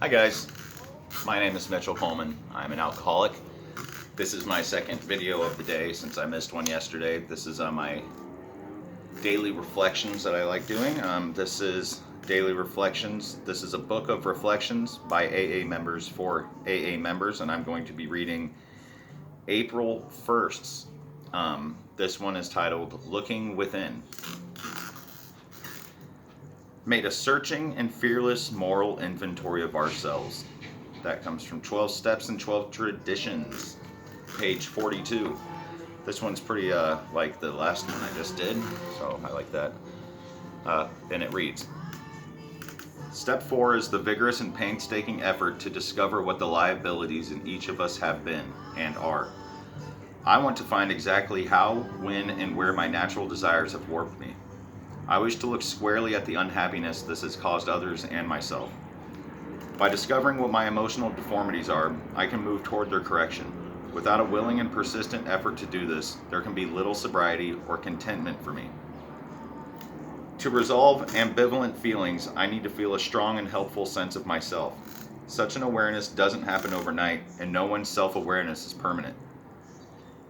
Hi guys, my name is Mitchell Coleman. I'm an alcoholic. This is my second video of the day since I missed one yesterday. This is my daily reflections that I like doing. This is Daily Reflections. This is a book of reflections by AA members for AA members, and I'm going to be reading April 1st's. This one is titled Looking Within. Made a searching and fearless moral inventory of ourselves. That comes from 12 Steps and 12 Traditions, page 42. This one's pretty like the last one I just did, so I like that. And it reads, Step 4 is the vigorous and painstaking effort to discover what the liabilities in each of us have been and are. I want to find exactly how, when, and where my natural desires have warped me. I wish to look squarely at the unhappiness this has caused others and myself. By discovering what my emotional deformities are, I can move toward their correction. Without a willing and persistent effort to do this, there can be little sobriety or contentment for me. To resolve ambivalent feelings, I need to feel a strong and helpful sense of myself. Such an awareness doesn't happen overnight, and no one's self-awareness is permanent.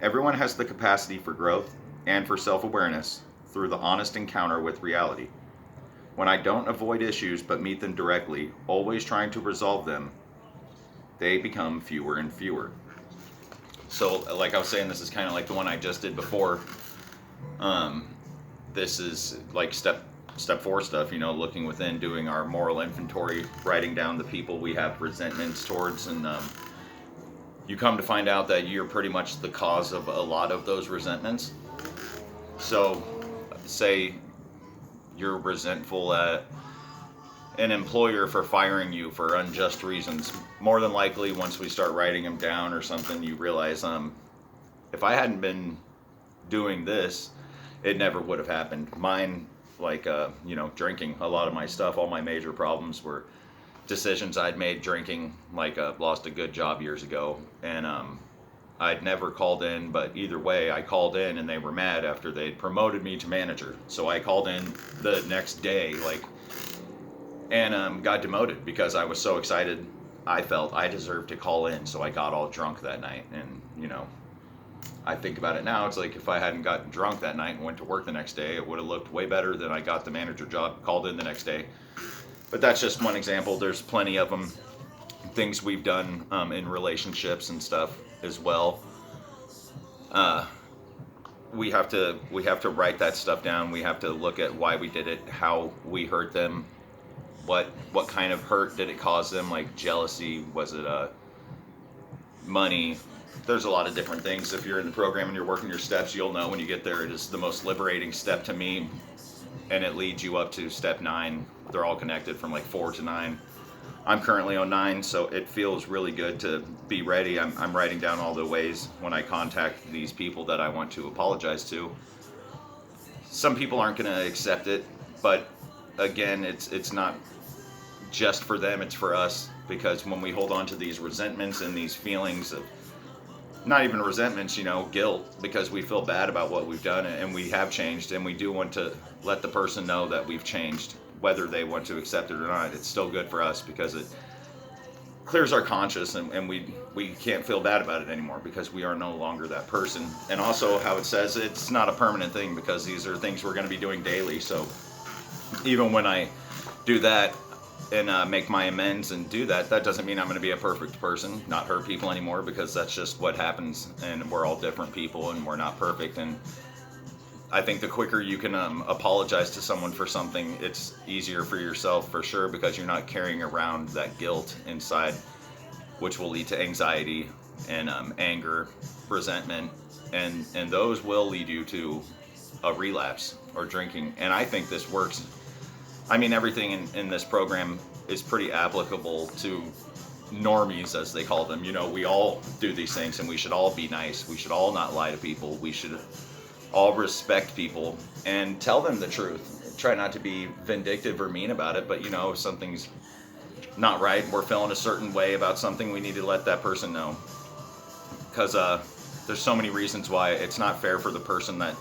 Everyone has the capacity for growth and for self-awareness through the honest encounter with reality. When I don't avoid issues but meet them directly, always trying to resolve them, they become fewer and fewer. So, like I was saying, this is kind of like the one I just did before. This is like step 4 stuff, looking within, doing our moral inventory, writing down the people we have resentments towards, and you come to find out that you're pretty much the cause of a lot of those resentments. So, say you're resentful at an employer for firing you for unjust reasons. More than likely, once we start writing them down or something, you realize, if I hadn't been doing this, it never would have happened. Mine, like, drinking, a lot of my stuff, all my major problems were decisions I'd made drinking. Like, lost a good job years ago, and I'd never called in, but either way, I called in and they were mad after they'd promoted me to manager. So I called in the next day, and got demoted because I was so excited. I felt I deserved to call in, so I got all drunk that night. And, I think about it now, it's like if I hadn't gotten drunk that night and went to work the next day, it would have looked way better than I got the manager job, called in the next day. But that's just one example. There's plenty of them. Things we've done in relationships and stuff as well. We have to write that stuff down. We have to look at why we did it, how we hurt them, what kind of hurt did it cause them, like jealousy, was it money. There's a lot of different things. If you're in the program and you're working your steps, you'll know when you get there. It is the most liberating step to me, and it leads you up to step 9. They're all connected from like 4 to 9. I'm currently on 9, so it feels really good to be ready. I'm writing down all the ways when I contact these people that I want to apologize to. Some people aren't going to accept it, but again, it's not just for them, it's for us, because when we hold on to these resentments and these feelings of, not even resentments, guilt, because we feel bad about what we've done and we have changed, and we do want to let the person know that we've changed. Whether they want to accept it or not, it's still good for us because it clears our conscience, and we can't feel bad about it anymore because we are no longer that person. And also, how it says it's not a permanent thing because these are things we're going to be doing daily. So even when I do that and make my amends and do that, that doesn't mean I'm going to be a perfect person, not hurt people anymore, because that's just what happens, and we're all different people and we're not perfect. And I think the quicker you can apologize to someone for something, it's easier for yourself for sure, because you're not carrying around that guilt inside, which will lead to anxiety and anger, resentment, and those will lead you to a relapse or drinking. And I think this works. I mean, everything in this program is pretty applicable to normies, as they call them. We all do these things, and we should all be nice. We should all not lie to people. We should all respect people and tell them the truth. Try not to be vindictive or mean about it, but if something's not right, we're feeling a certain way about something, we need to let that person know. Because there's so many reasons why it's not fair for the person that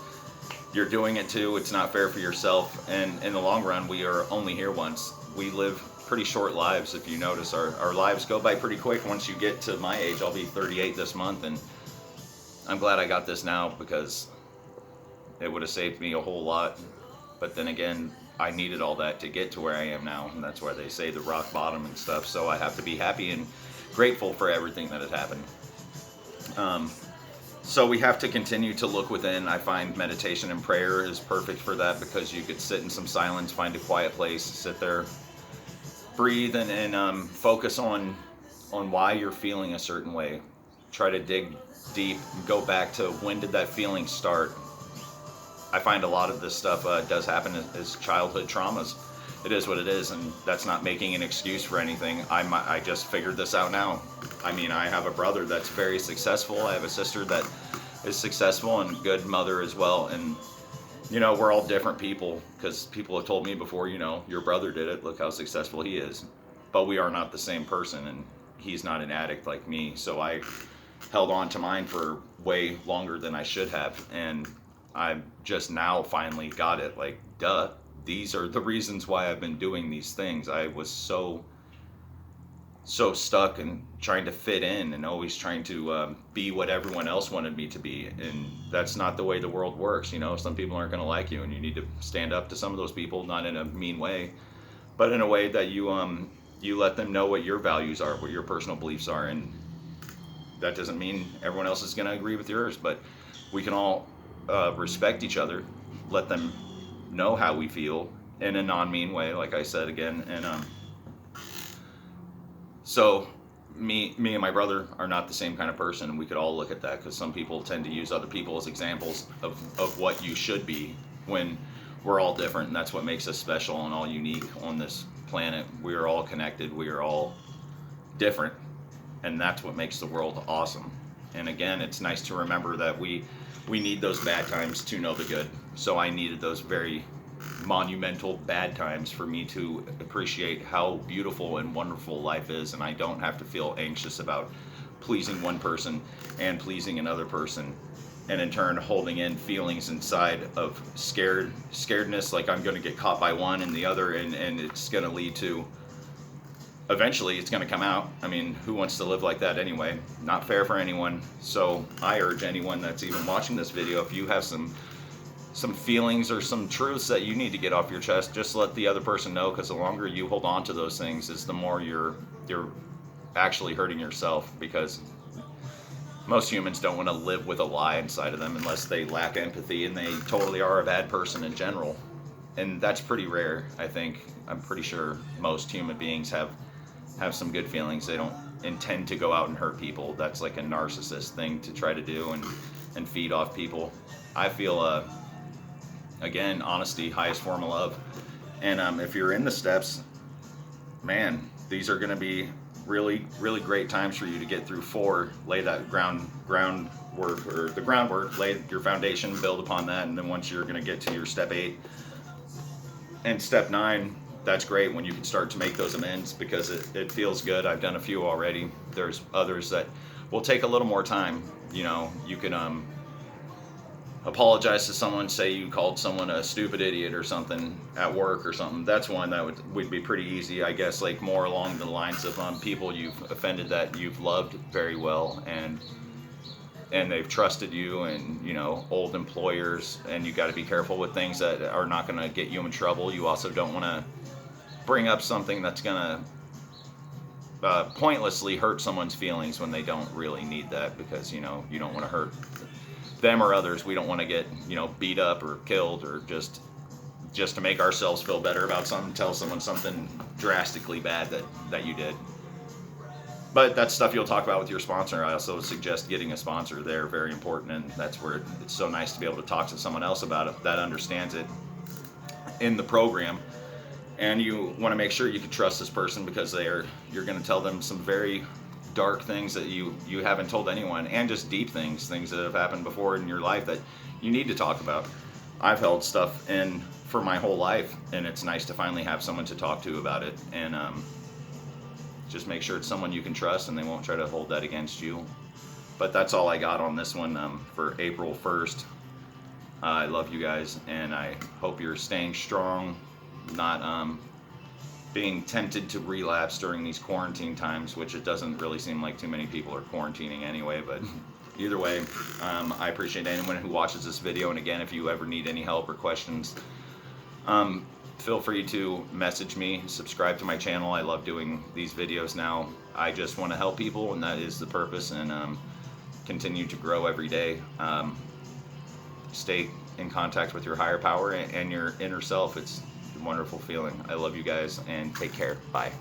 you're doing it to. It's not fair for yourself, and in the long run, we are only here once. We live pretty short lives. If you notice, our lives go by pretty quick once you get to my age. I'll be 38 this month, and I'm glad I got this now because it would have saved me a whole lot. But then again, I needed all that to get to where I am now, and that's why they say the rock bottom and stuff. So I have to be happy and grateful for everything that has happened. So we have to continue to look within. I find meditation and prayer is perfect for that because you could sit in some silence, find a quiet place, sit there, breathe, and focus on why you're feeling a certain way. Try to dig deep, go back to when did that feeling start. I find a lot of this stuff does happen as childhood traumas. It is what it is, and that's not making an excuse for anything. I just figured this out now. I mean, I have a brother that's very successful. I have a sister that is successful and a good mother as well. And, you know, we're all different people because people have told me before, you know, your brother did it. Look how successful he is. But we are not the same person, and he's not an addict like me. So I held on to mine for way longer than I should have. And I just now finally got it. Like, duh. These are the reasons why I've been doing these things. I was so stuck and trying to fit in and always trying to be what everyone else wanted me to be. And that's not the way the world works. You know, some people aren't going to like you, and you need to stand up to some of those people, not in a mean way, but in a way that you let them know what your values are, what your personal beliefs are. And that doesn't mean everyone else is going to agree with yours, but we can all respect each other, let them know how we feel in a non-mean way, like I said again. And so me and my brother are not the same kind of person, and we could all look at that because some people tend to use other people as examples of what you should be when we're all different, and that's what makes us special and all unique on this planet. We are all connected, we are all different, and that's what makes the world awesome. And again, it's nice to remember that we need those bad times to know the good. So I needed those very monumental bad times for me to appreciate how beautiful and wonderful life is, and I don't have to feel anxious about pleasing one person and pleasing another person, and in turn holding in feelings inside of scaredness, like I'm going to get caught by one and the other, and it's going to lead to, eventually it's going to come out. I mean, who wants to live like that anyway? Not fair for anyone. So I urge anyone that's even watching this video, if you have some feelings or some truths that you need to get off your chest, just let the other person know, because the longer you hold on to those things is the more you're actually hurting yourself, because most humans don't want to live with a lie inside of them unless they lack empathy and they totally are a bad person in general. And that's pretty rare, I think. I'm pretty sure most human beings have some good feelings. They don't intend to go out and hurt people. That's like a narcissist thing to try to do and feed off people. I feel again, honesty, highest form of love. And if you're in the steps, man, these are going to be really, really great times for you to get through 4, lay that groundwork, or the groundwork, lay your foundation, build upon that. And then once you're going to get to your step 8 and step 9, that's great when you can start to make those amends, because it feels good. I've done a few already. There's others that will take a little more time. You know, you can apologize to someone, say you called someone a stupid idiot or something at work or something. That's one that would be pretty easy, I guess, like more along the lines of people you've offended that you've loved very well, and they've trusted you, and, you know, old employers, and you got to be careful with things that are not going to get you in trouble. You also don't want to bring up something that's going to pointlessly hurt someone's feelings when they don't really need that, because, you know, you don't want to hurt them or others. We don't want to get, you know, beat up or killed, or just to make ourselves feel better about something, tell someone something drastically bad that you did. But that's stuff you'll talk about with your sponsor. I also suggest getting a sponsor. They're very important, and that's where it's so nice to be able to talk to someone else about it that understands it in the program. And you want to make sure you can trust this person, because you're going to tell them some very dark things that you haven't told anyone, and just deep things that have happened before in your life that you need to talk about. I've held stuff in for my whole life, and it's nice to finally have someone to talk to about it. And just make sure it's someone you can trust, and they won't try to hold that against you. But that's all I got on this one for April 1st. I love you guys, and I hope you're staying strong, not being tempted to relapse during these quarantine times, which it doesn't really seem like too many people are quarantining anyway. But either way, I appreciate anyone who watches this video. And again, if you ever need any help or questions, feel free to message me, subscribe to my channel. I love doing these videos now. I just want to help people, and that is the purpose, and continue to grow every day. Stay in contact with your higher power and your inner self. It's a wonderful feeling. I love you guys, and take care. Bye.